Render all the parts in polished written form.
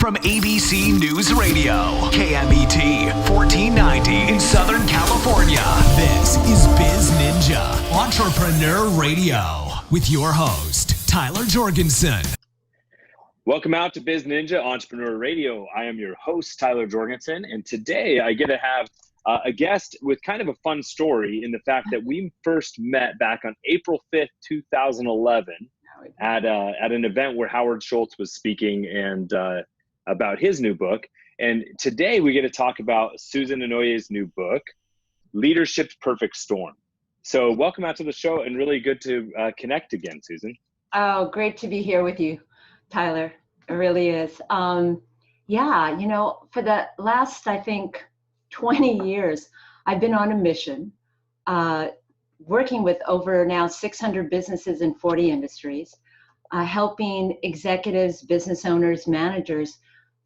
From ABC News Radio, KMET 1490 in Southern California. This is BizNinja Entrepreneur Radio with your host, Tyler Jorgenson. Welcome out to BizNinja Entrepreneur Radio. I am your host, Tyler Jorgenson, and today I get to have a guest with kind of a fun story in the fact that we first met back on April 5th, 2011 at an event where Howard Schultz was speaking and about his new book. And today we get to talk about Susan Inouye's new book, Leadership's Perfect Storm. So welcome out to the show, and really good to connect again, Susan. Oh, great to be here with you, Tyler. It really is. For the last, I think, 20 years, I've been on a mission, working with over now 600 businesses in 40 industries, helping executives, business owners, managers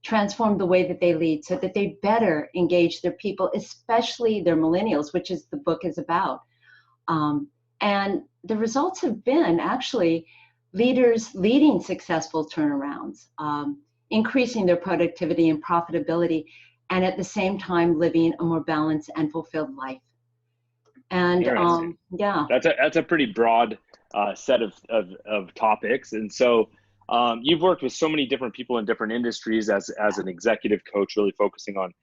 transform the way that they lead so that they better engage their people, especially their millennials, which is the book is about. And the results have been actually leaders leading successful turnarounds, increasing their productivity and profitability, and at the same time living a more balanced and fulfilled life. And that's a pretty broad set of topics. And so you've worked with so many different people in different industries as an executive coach, really focusing on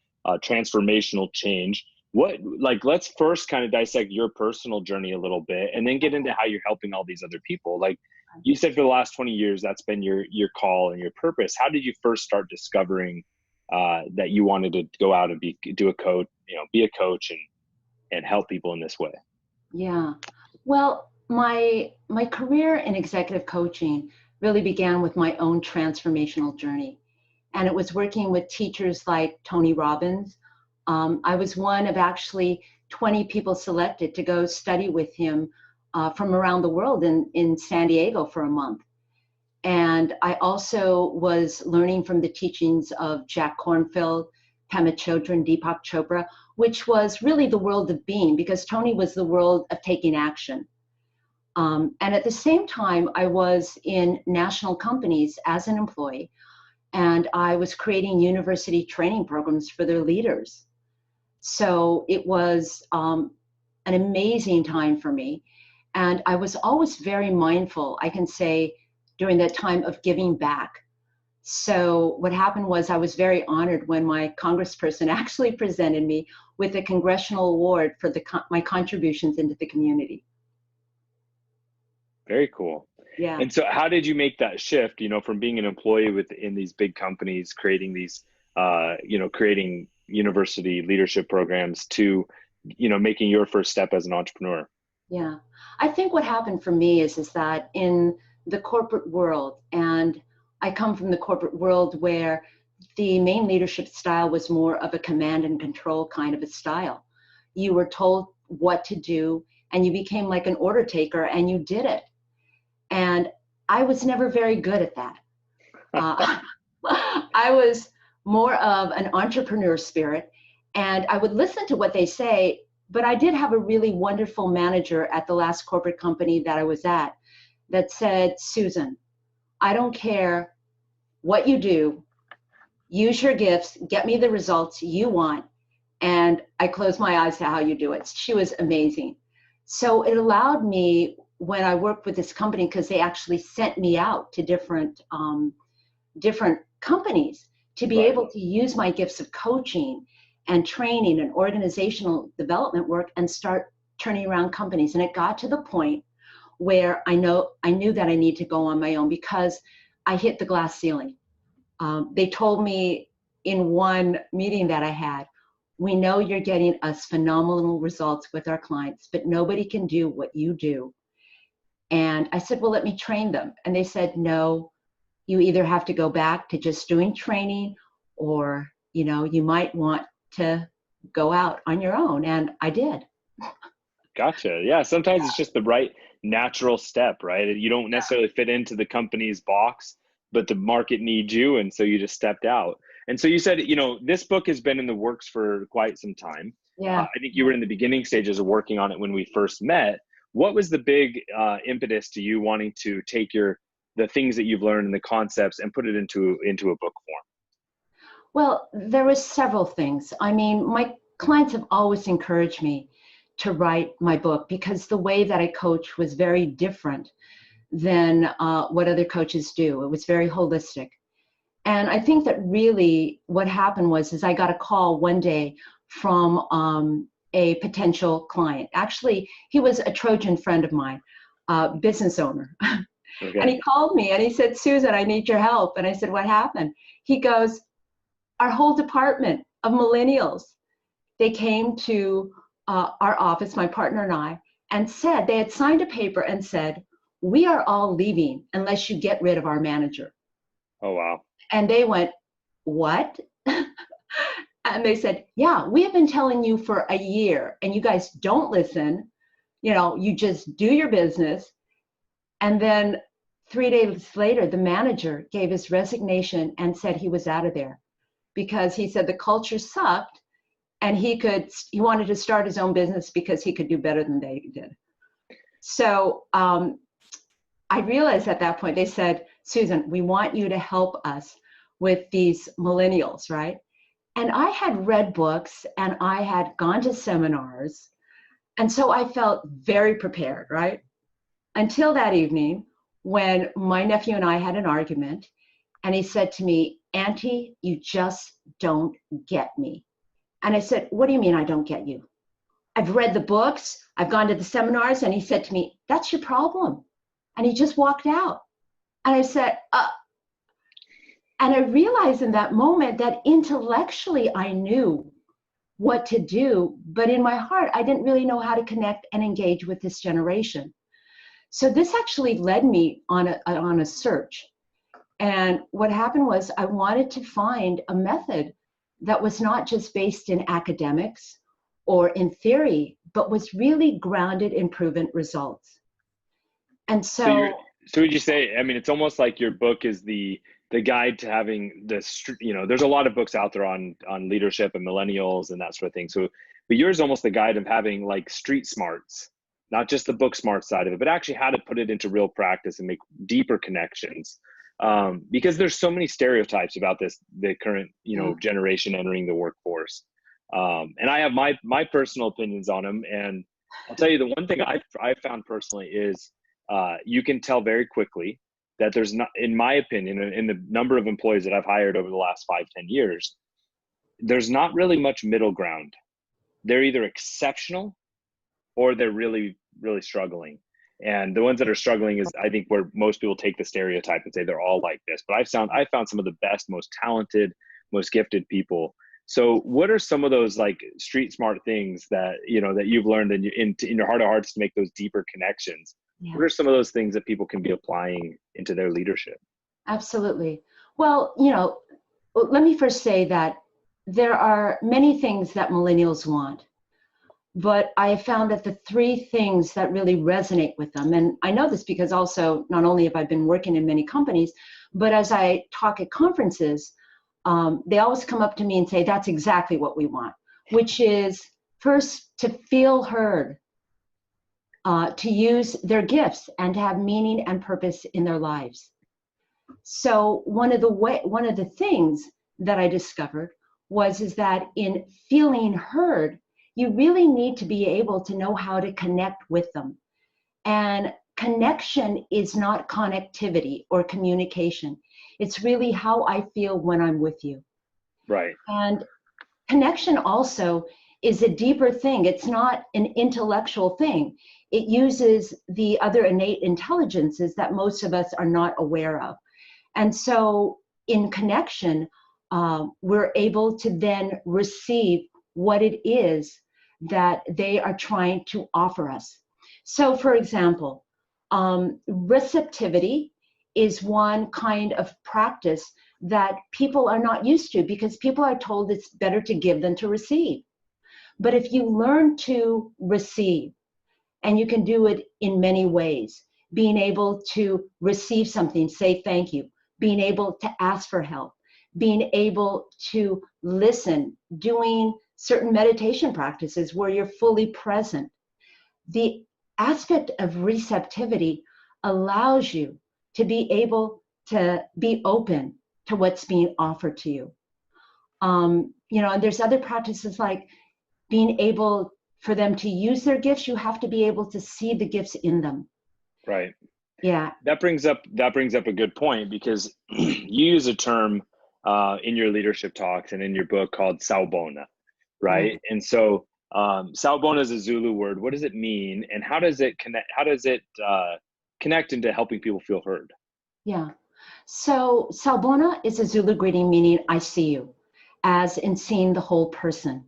transformational change. Let's first kind of dissect your personal journey a little bit, and then get into how you're helping all these other people. Like you said, for the last 20 years, that's been your call and your purpose. How did you first start discovering that you wanted to go out and be a coach and help people in this way? Yeah. Well, my career in executive coaching really began with my own transformational journey. And it was working with teachers like Tony Robbins. I was one of actually 20 people selected to go study with him from around the world in San Diego for a month. And I also was learning from the teachings of Jack Kornfield, Pema Chodron, Deepak Chopra, which was really the world of being, because Tony was the world of taking action. And at the same time, I was in national companies as an employee, and I was creating university training programs for their leaders. So it was an amazing time for me. And I was always very mindful, I can say, during that time of giving back. So what happened was I was very honored when my congressperson actually presented me with a congressional award for my contributions into the community. Very cool. Yeah. And so how did you make that shift, from being an employee in these big companies, creating these, creating university leadership programs, to, making your first step as an entrepreneur? Yeah. I think what happened for me is that in the corporate world, and I come from the corporate world where the main leadership style was more of a command and control kind of a style. You were told what to do, and you became like an order taker, and you did it. And I was never very good at that. I was more of an entrepreneur spirit, and I would listen to what they say, but I did have a really wonderful manager at the last corporate company that I was at that said, Susan, I don't care what you do, use your gifts, get me the results you want, and I close my eyes to how you do it. She was amazing. So it allowed me, when I worked with this company, because they actually sent me out to different companies, to be able to use my gifts of coaching and training and organizational development work and start turning around companies. And it got to the point where I knew that I need to go on my own, because I hit the glass ceiling. They told me in one meeting that I had, we know you're getting us phenomenal results with our clients, but nobody can do what you do. And I said, well, let me train them. And they said, no, you either have to go back to just doing training, or, you might want to go out on your own. And I did. Gotcha. Yeah. Sometimes it's just the right natural step, right? You don't necessarily fit into the company's box, but the market needs you. And so you just stepped out. And so you said, this book has been in the works for quite some time. Yeah. I think you were in the beginning stages of working on it when we first met. What was the big impetus to you wanting to take the things that you've learned and the concepts and put it into a book form? Well, there were several things. I mean, my clients have always encouraged me to write my book because the way that I coach was very different than what other coaches do. It was very holistic. And I think that really what happened was I got a call one day from a potential client. Actually, he was a Trojan friend of mine, business owner. Okay. And he called me and he said, Susan, I need your help. And I said, what happened? He goes, our whole department of millennials, they came to our office, my partner and I, and said, they had signed a paper and said, we are all leaving unless you get rid of our manager. Oh, wow. And they went, what? And they said, yeah, we have been telling you for a year and you guys don't listen. You know, you just do your business. And then 3 days later, the manager gave his resignation and said he was out of there because he said the culture sucked and he wanted to start his own business because he could do better than they did. So I realized at that point, they said, Susan, we want you to help us with these millennials, right? And I had read books and I had gone to seminars. And so I felt very prepared, right? Until that evening when my nephew and I had an argument and he said to me, Auntie, you just don't get me. And I said, what do you mean I don't get you? I've read the books, I've gone to the seminars. And he said to me, that's your problem. And he just walked out. And I said, and I realized in that moment that intellectually I knew what to do, but in my heart, I didn't really know how to connect and engage with this generation. So this actually led me on a search. And what happened was I wanted to find a method that was not just based in academics or in theory, but was really grounded in proven results. And so would you say, I mean, it's almost like your book is the guide to having this, you know, there's a lot of books out there on leadership and millennials and that sort of thing. So, but yours is almost the guide of having like street smarts, not just the book smart side of it, but actually how to put it into real practice and make deeper connections. Because there's so many stereotypes about the current, you know, generation entering the workforce. And I have my personal opinions on them. And I'll tell you, the one thing I found personally is you can tell very quickly that there's not, in my opinion, in the number of employees that I've hired over the last 5-10 years, there's not really much middle ground. They're either exceptional or they're really, really struggling. And the ones that are struggling is, I think, where most people take the stereotype and say they're all like this. But I found some of the best, most talented, most gifted people. So what are some of those like street smart things that, you know, that you've learned in your heart of hearts to make those deeper connections? Yeah. What are some of those things that people can be applying into their leadership? Absolutely. Well, you know, let me first say that there are many things that millennials want, but I have found that the 3 things that really resonate with them, and I know this because also not only have I been working in many companies, but as I talk at conferences, they always come up to me and say, that's exactly what we want, which is first to feel heard, to use their gifts and to have meaning and purpose in their lives. So one of the things that I discovered is that in feeling heard, you really need to be able to know how to connect with them. And connection is not connectivity or communication. It's really how I feel when I'm with you. Right. And connection also is a deeper thing. It's not an intellectual thing. It uses the other innate intelligences that most of us are not aware of. And so in connection, we're able to then receive what it is that they are trying to offer us. So for example, receptivity is one kind of practice that people are not used to because people are told it's better to give than to receive. But if you learn to receive, and you can do it in many ways, being able to receive something, say thank you, being able to ask for help, being able to listen, doing certain meditation practices where you're fully present. The aspect of receptivity allows you to be able to be open to what's being offered to you. And there's other practices like being able for them to use their gifts. You have to be able to see the gifts in them. Right. Yeah. That brings up a good point, because you use a term in your leadership talks and in your book called Sawubona, right? And so Sawubona is a Zulu word. What does it mean, and how does it connect? How does it connect into helping people feel heard? Yeah. So Sawubona is a Zulu greeting meaning I see you, as in seeing the whole person.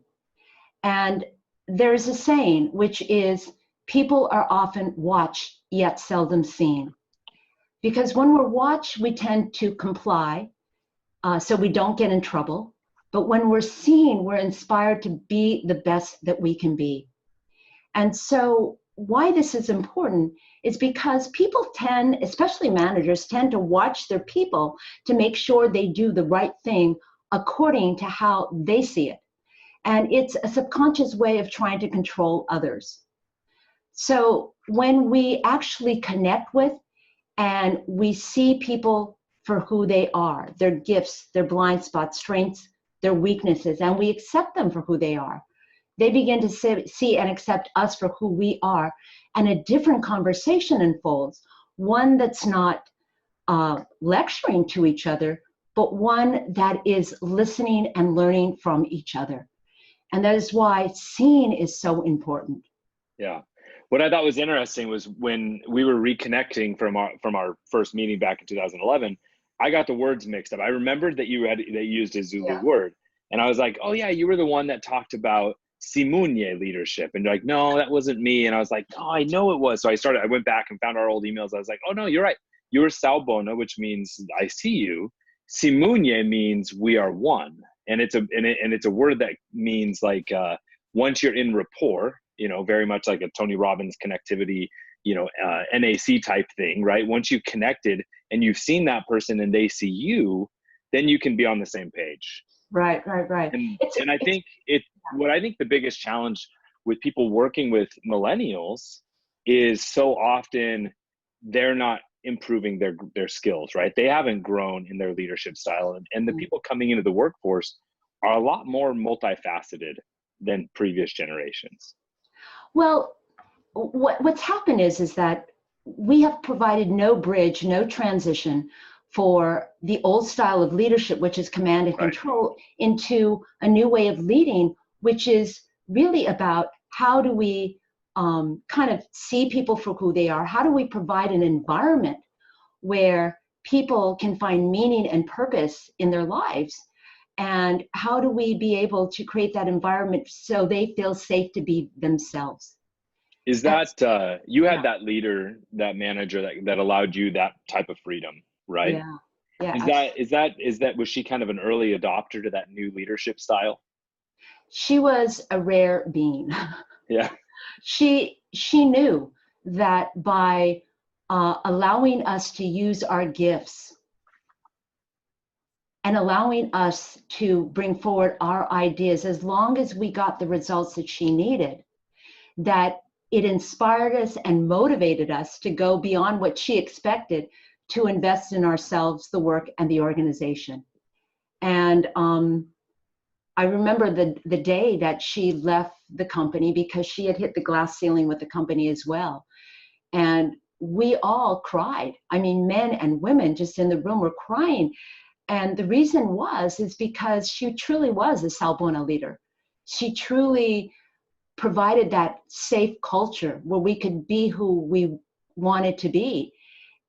And there's a saying which is people are often watched yet seldom seen. Because when we're watched, we tend to comply, so we don't get in trouble. But when we're seen, we're inspired to be the best that we can be. And so why this is important is because people tend, especially managers, tend to watch their people to make sure they do the right thing according to how they see it. And it's a subconscious way of trying to control others. So when we actually connect with and we see people for who they are, their gifts, their blind spots, strengths, their weaknesses, and we accept them for who they are, they begin to see and accept us for who we are, and a different conversation unfolds, one that's not lecturing to each other, but one that is listening and learning from each other. And that is why seeing is so important. Yeah. What I thought was interesting was when we were reconnecting from our first meeting back in 2011, I got the words mixed up. I remembered that you used a Zulu word, and I was like, oh yeah, you were the one that talked about Inouye leadership, and you're like, no, that wasn't me. And I was like, oh, I know it was. So I went back and found our old emails. I was like, oh no, you're right. You were Sawubona, which means I see you. Inouye means we are one, and it's a word that means like once you're in rapport, very much like a Tony Robbins connectivity, NAC type thing, right? Once you've connected and you've seen that person and they see you, then you can be on the same page. Right. And I think what I think the biggest challenge with people working with millennials is so often they're not improving their skills, right? They haven't grown in their leadership style. And the people coming into the workforce are a lot more multifaceted than previous generations. Well, what's happened is that we have provided no bridge, no transition for the old style of leadership, which is command and control, into a new way of leading, which is really about how do we kind of see people for who they are? How do we provide an environment where people can find meaning and purpose in their lives? And how do we be able to create that environment so they feel safe to be themselves? Is that, you had that leader, that manager that allowed you that type of freedom, right? Yeah. Was she kind of an early adopter to that new leadership style? She was a rare being. Yeah. She knew that by allowing us to use our gifts and allowing us to bring forward our ideas, as long as we got the results that she needed, that it inspired us and motivated us to go beyond what she expected, to invest in ourselves, the work, and the organization. And I remember the day that she left the company, because she had hit the glass ceiling with the company as well. And we all cried. I mean, men and women just in the room were crying. And the reason is because she truly was a Sawubona leader. She truly provided that safe culture where we could be who we wanted to be.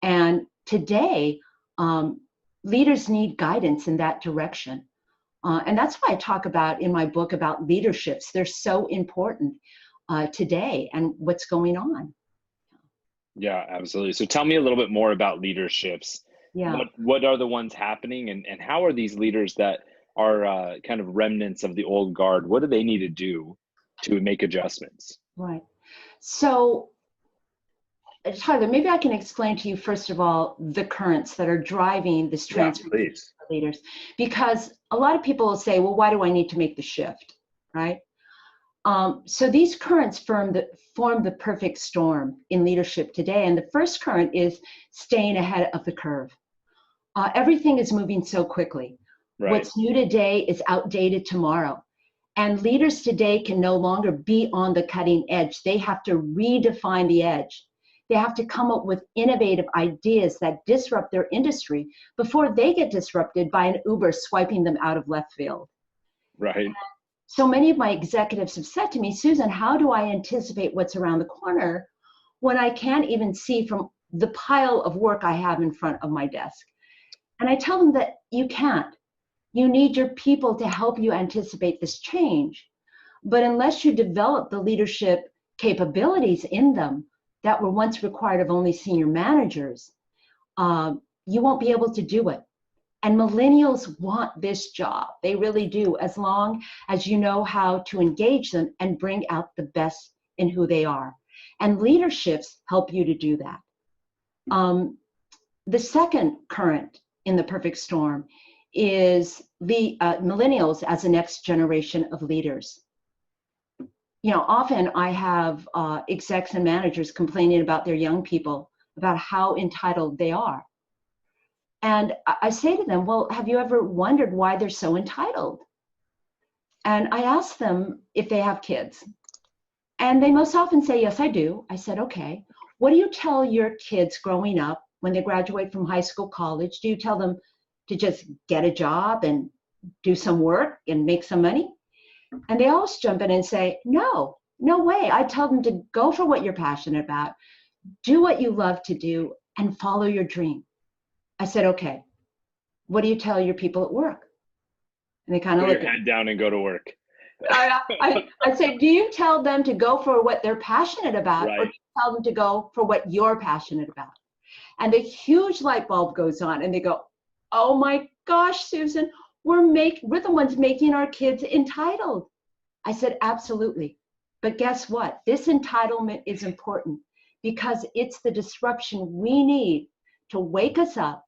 And today, leaders need guidance in that direction. And that's why I talk about in my book about leaderships. They're so important today and what's going on. Yeah, absolutely. So tell me a little bit more about leaderships. Yeah. What are the ones happening, and how are these leaders that are kind of remnants of the old guard, what do they need to do to make adjustments? Right. So, Tyler, maybe I can explain to you, first of all, the currents that are driving this transformation for leaders. Because a lot of people will say, well, why do I need to make the shift, right? So these currents form the perfect storm in leadership today. And the first current is staying ahead of the curve. Everything is moving so quickly. Right. What's new today is outdated tomorrow. And leaders today can no longer be on the cutting edge. They have to redefine the edge. They have to come up with innovative ideas that disrupt their industry before they get disrupted by an Uber swiping them out of left field. Right. So many of my executives have said to me, Susan, how do I anticipate what's around the corner when I can't even see from the pile of work I have in front of my desk? And I tell them that you can't. You need your people to help you anticipate this change. But unless you develop the leadership capabilities in them that were once required of only senior managers, you won't be able to do it. And millennials want this job. They really do, as long as you know how to engage them and bring out the best in who they are. And leaderships help you to do that. The second current in the perfect storm is the millennials as the next generation of leaders. You know, often I have execs and managers complaining about their young people, about how entitled they are. And I say to them, well, have you ever wondered why they're so entitled? And I ask them if they have kids. And they most often say, yes, I do. I said, okay, what do you tell your kids growing up when they graduate from high school, college? Do you tell them to just get a job and do some work and make some money? And they always jump in and say, no way. I tell them to go for what you're passionate about, do what you love to do, and follow your dream. I said, okay, what do you tell your people at work? And they kind of Put look your head down and go to work. I say, do you tell them to go for what they're passionate about, Right. or do you tell them to go for what you're passionate about? And a huge light bulb goes on, and they go, oh my gosh, Susan, we're the ones making our kids entitled. I said, absolutely. But guess what? This entitlement is important because it's the disruption we need to wake us up,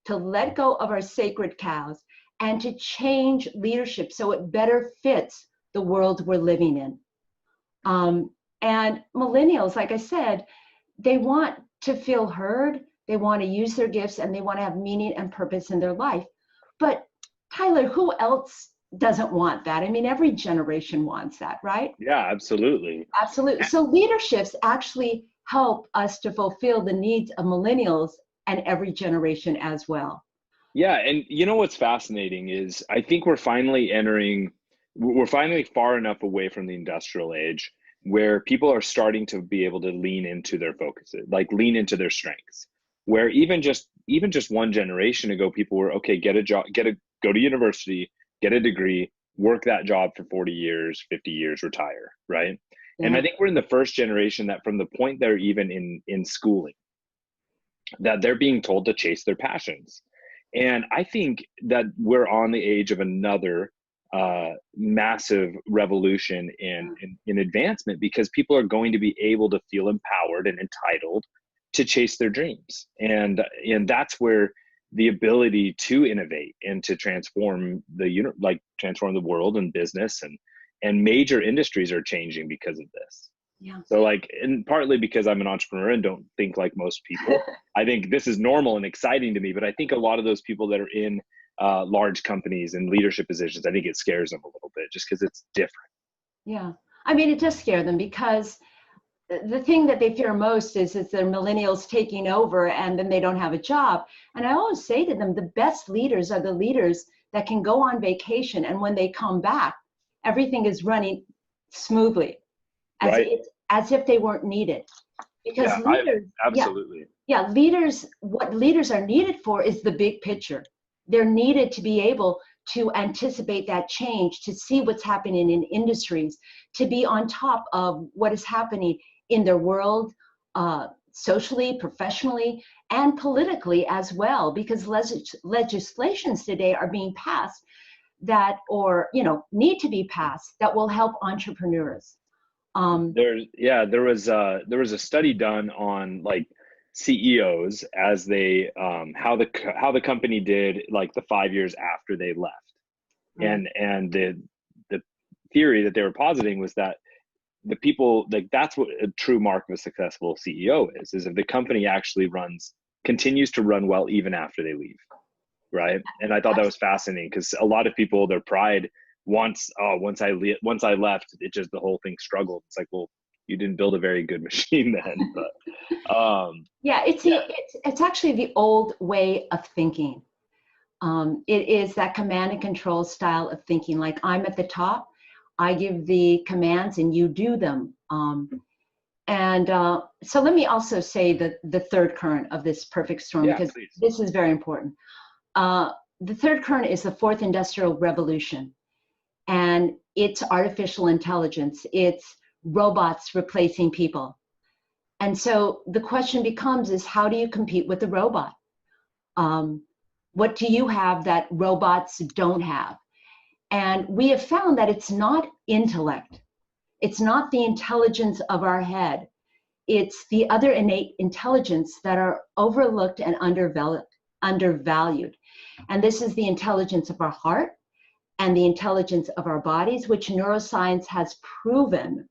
to let go of our sacred cows, and to change leadership so it better fits the world we're living in. And millennials, like I said, they want to feel heard, they want to use their gifts, and they want to have meaning and purpose in their life. But Tyler, who else doesn't want that? I mean, every generation wants that, right? Yeah, absolutely. Absolutely. So leaderships actually help us to fulfill the needs of millennials and every generation as well. Yeah, and you know what's fascinating is I think we're finally far enough away from the industrial age where people are starting to be able to lean into their focuses, like lean into their strengths. Where even just one generation ago, people were, okay, get a job, go to university, get a degree, work that job for 40 years, 50 years, retire, right? Yeah. And I think we're in the first generation that from the point they're even in schooling, that they're being told to chase their passions. And I think that we're on the age of another massive revolution in advancement, because people are going to be able to feel empowered and entitled to chase their dreams. And that's where the ability to innovate and to transform transform the world and business and major industries are changing because of this. Yeah. So and partly because I'm an entrepreneur and don't think like most people, I think this is normal and exciting to me. But I think a lot of those people that are in large companies and leadership positions, I think it scares them a little bit just because it's different. Yeah. I mean, it does scare them because the thing that they fear most is their millennials taking over and then they don't have a job. And I always say to them, the best leaders are the leaders that can go on vacation, and when they come back, everything is running smoothly, as if they weren't needed. Because leaders, absolutely. Leaders, what leaders are needed for is the big picture. They're needed to be able to anticipate that change, to see what's happening in industries, to be on top of what is happening in their world, socially, professionally, and politically as well, because legislations today are being passed that, or need to be passed, that will help entrepreneurs. There was a study done on CEOs as they how the company did the 5 years after they left, and the theory that they were positing was that the people, that's what a true mark of a successful CEO is if the company actually continues to run well even after they leave. right? And I thought that was fascinating because a lot of people, their pride once I left, it just, the whole thing struggled. It's like, well, you didn't build a very good machine then. But it's actually the old way of thinking. It is that command and control style of thinking. Like, I'm at the top, I give the commands and you do them. So let me also say that the third current of this perfect storm, because this is very important. The third current is the fourth industrial revolution, and it's artificial intelligence. It's robots replacing people. And so the question becomes is, how do you compete with the robot? What do you have that robots don't have? And we have found that it's not intellect. It's not the intelligence of our head. It's the other innate intelligence that are overlooked and undervalued. And this is the intelligence of our heart and the intelligence of our bodies, which neuroscience has proven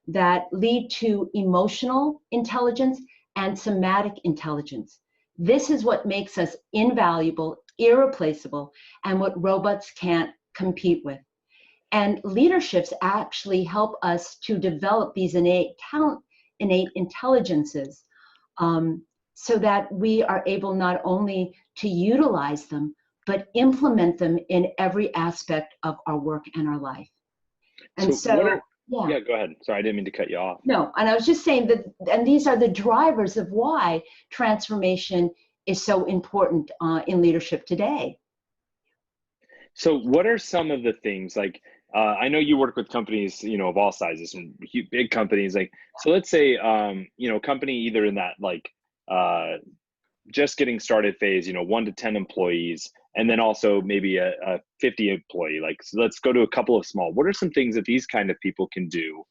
that lead to emotional intelligence and somatic intelligence. This is what makes us invaluable, irreplaceable, and what robots can't compete with. And leaderships actually help us to develop these innate intelligences, so that we are able not only to utilize them, but implement them in every aspect of our work and our life. And yeah, go ahead. Sorry, I didn't mean to cut you off. No, and I was just saying that, and these are the drivers of why transformation is so important in leadership today. So what are some of the things, like, I know you work with companies, of all sizes, and big companies, like, so let's say, company either in that, like, just getting started phase, 1 to 10 employees, and then also maybe a 50 employee, like, so let's go to a couple of small. What are some things that these kind of people can do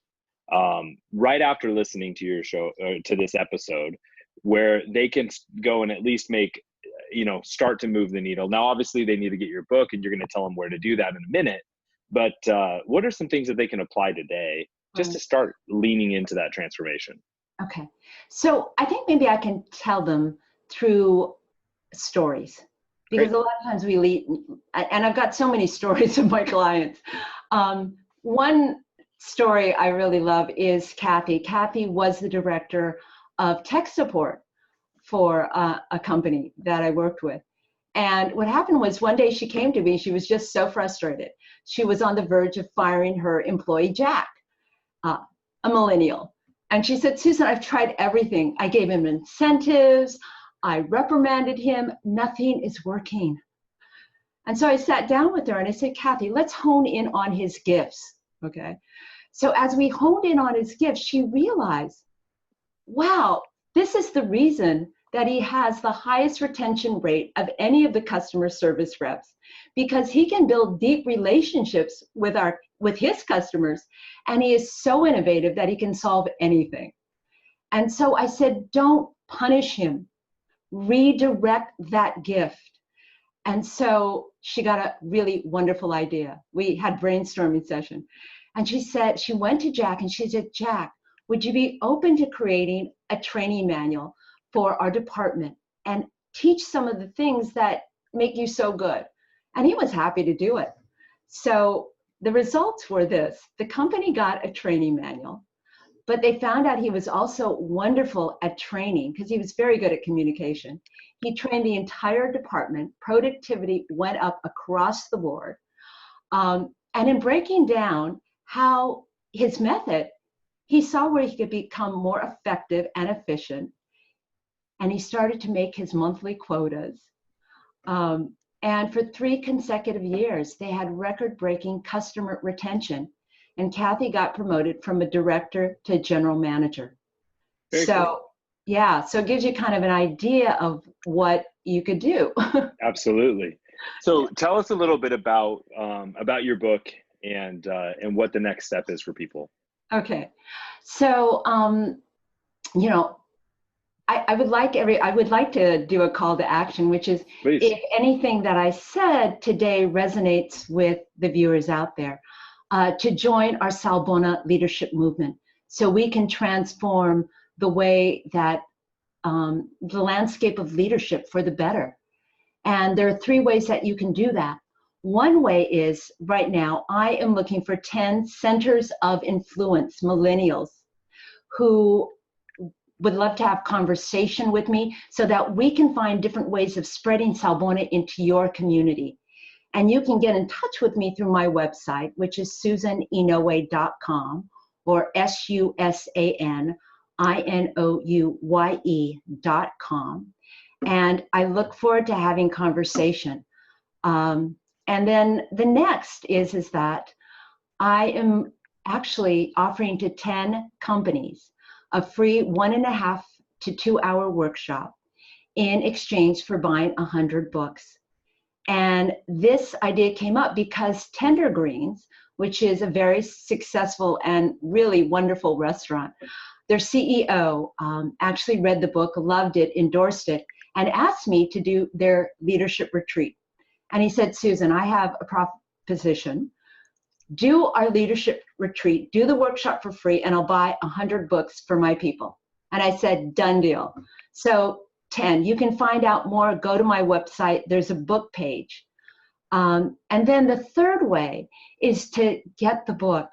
right after listening to your show, to this episode, where they can go and at least make, start to move the needle? Now, obviously they need to get your book, and you're going to tell them where to do that in a minute. But what are some things that they can apply today just to start leaning into that transformation? Okay. So I think maybe I can tell them through stories, because a lot of times we lead, and I've got so many stories of my clients. One story I really love is Kathy. Kathy was the director of tech support for a company that I worked with. And what happened was, one day she came to me, she was just so frustrated. She was on the verge of firing her employee, Jack, a millennial. And she said, Susan, I've tried everything. I gave him incentives. I reprimanded him. Nothing is working. And so I sat down with her and I said, Kathy, let's hone in on his gifts. Okay. So as we honed in on his gifts, she realized, wow, this is the reason that he has the highest retention rate of any of the customer service reps, because he can build deep relationships with his customers, and he is so innovative that he can solve anything. And so I said, don't punish him, redirect that gift. And so she got a really wonderful idea. We had brainstorming session, and she said, she went to Jack and she said, Jack, would you be open to creating a training manual for our department and teach some of the things that make you so good? And he was happy to do it. So the results were this: the company got a training manual, but they found out he was also wonderful at training because he was very good at communication. He trained the entire department. Productivity went up across the board. And in breaking down how his method, he saw where he could become more effective and efficient. And he started to make his monthly quotas. And for 3 consecutive years, they had record-breaking customer retention. And Kathy got promoted from a director to general manager. Very cool. Yeah, so it gives you kind of an idea of what you could do. Absolutely. So tell us a little bit about your book and what the next step is for people. Okay, so I would like to do a call to action, which is, please, if anything that I said today resonates with the viewers out there, to join our Sawubona Leadership movement, so we can transform the way that the landscape of leadership for the better. And there are 3 ways that you can do that. One way is, right now, I am looking for 10 centers of influence, millennials, who would love to have conversation with me so that we can find different ways of spreading Sawubona into your community. And you can get in touch with me through my website, which is susaninouye.com, or SusanInouye.com. And I look forward to having conversation. And then the next is that I am actually offering to 10 companies a free 1.5 to 2 hour workshop in exchange for buying 100 books. And this idea came up because Tender Greens, which is a very successful and really wonderful restaurant, their CEO actually read the book, loved it, endorsed it, and asked me to do their leadership retreat. And he said, Susan, I have a proposition. Do our leadership retreat, do the workshop for free, and I'll buy 100 books for my people. And I said, done deal. So 10, you can find out more, go to my website, there's a book page. And then the third way is to get the book,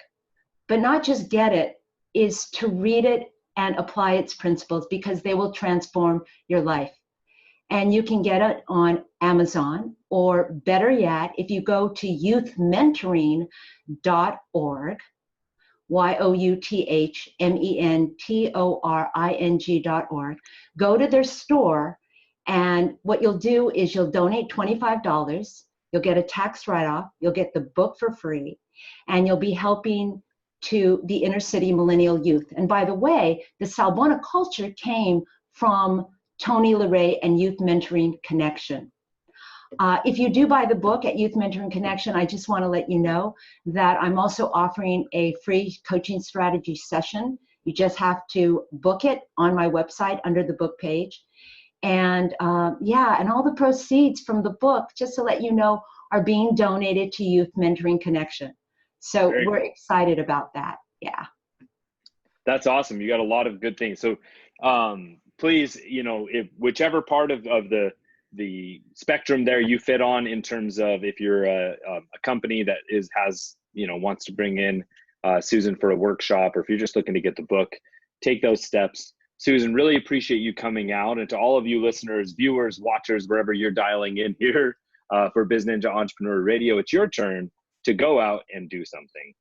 but not just get it, is to read it and apply its principles, because they will transform your life. And you can get it on Amazon, or better yet, if you go to youthmentoring.org, youthmentoring.org, go to their store, and what you'll do is you'll donate $25, you'll get a tax write-off, you'll get the book for free, and you'll be helping to the inner city millennial youth. And by the way, the Sawubona culture came from Tony LaRae and Youth Mentoring Connection. If you do buy the book at Youth Mentoring Connection, I just want to let you know that I'm also offering a free coaching strategy session. You just have to book it on my website under the book page. And and all the proceeds from the book, just to let you know, are being donated to Youth Mentoring Connection. So we're excited about that. Yeah. That's awesome. You got a lot of good things. So please, if whichever part of the spectrum there you fit on, in terms of if you're a company that wants to bring in Susan for a workshop, or if you're just looking to get the book, take those steps. Susan, really appreciate you coming out. And to all of you listeners, viewers, watchers, wherever you're dialing in here for BizNinja Entrepreneur Radio, it's your turn to go out and do something.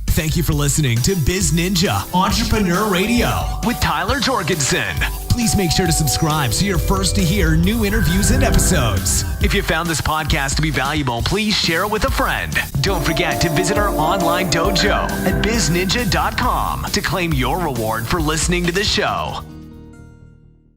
Thank you for listening to BizNinja Entrepreneur Radio with Tyler Jorgenson. Please make sure to subscribe so you're first to hear new interviews and episodes. If you found this podcast to be valuable, please share it with a friend. Don't forget to visit our online dojo at bizninja.com to claim your reward for listening to the show.